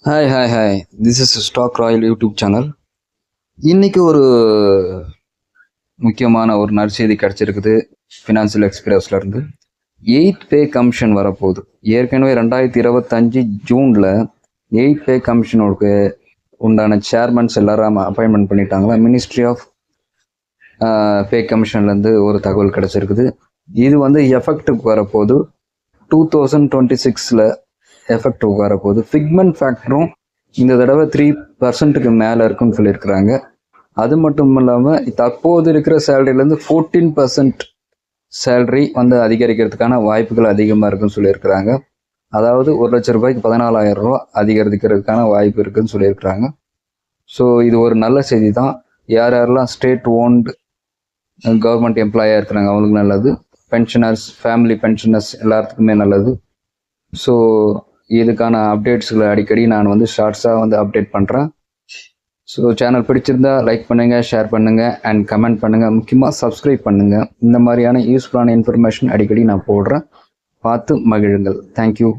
Hi this is stock royal YouTube channel. இன்னைக்கு ஒரு முக்கியமான ஒரு நற்செய்தி கிடச்சிருக்குது ஃபினான்சியல் எக்ஸ்பிரஸ்ல இருந்து. 8th பே கமிஷன் வரப்போகுது. ஏற்கனவே 2025 ஜூனில் 8th பே கமிஷனுக்கு உண்டான சேர்மன்ஸ் எல்லாரும் அப்பாயின்மெண்ட் பண்ணிட்டாங்களா. மினிஸ்ட்ரி ஆஃப் பே கமிஷன்லேருந்து ஒரு தகவல் கிடச்சிருக்குது. இது எஃபெக்டுக்கு வரப்போகுது 2026 எஃபெக்டிவ் வரப்போகுது. ஃபிக்மெண்ட் ஃபேக்டரும் இந்த தடவை 3% மேலே இருக்குன்னு சொல்லியிருக்கிறாங்க. அது மட்டும் இல்லாமல் தற்போது இருக்கிற சேலரியிலேருந்து 14% சேலரி அதிகரிக்கிறதுக்கான வாய்ப்புகள் அதிகமாக இருக்குன்னு சொல்லியிருக்கிறாங்க. அதாவது 1,00,000 ரூபாய்க்கு 14,000 ரூபா அதிகரிக்கிறதுக்கான வாய்ப்பு இருக்குன்னு சொல்லியிருக்கிறாங்க. ஸோ இது ஒரு நல்ல செய்தி தான். யாரெல்லாம் ஸ்டேட் ஓன்டு கவர்மெண்ட் எம்ப்ளாயாக இருக்கிறாங்க அவங்களுக்கு நல்லது. பென்ஷனர்ஸ், ஃபேமிலி பென்ஷனர்ஸ் எல்லாத்துக்குமே நல்லது. ஸோ இதுக்கான அப்டேட்ஸ்களை அடிக்கடி நான் ஷார்ட்ஸாக அப்டேட் பண்ணுறேன். ஸோ சேனல் பிடிச்சிருந்தா லைக் பண்ணுங்கள், ஷேர் பண்ணுங்கள் அண்ட் கமெண்ட் பண்ணுங்கள். முக்கியமாக சப்ஸ்கிரைப் பண்ணுங்கள். இந்த மாதிரியான யூஸ்ஃபுல்லான இன்ஃபர்மேஷன் அடிக்கடி நான் போடுறேன். பார்த்து மகிழுங்கள். தேங்க்யூ.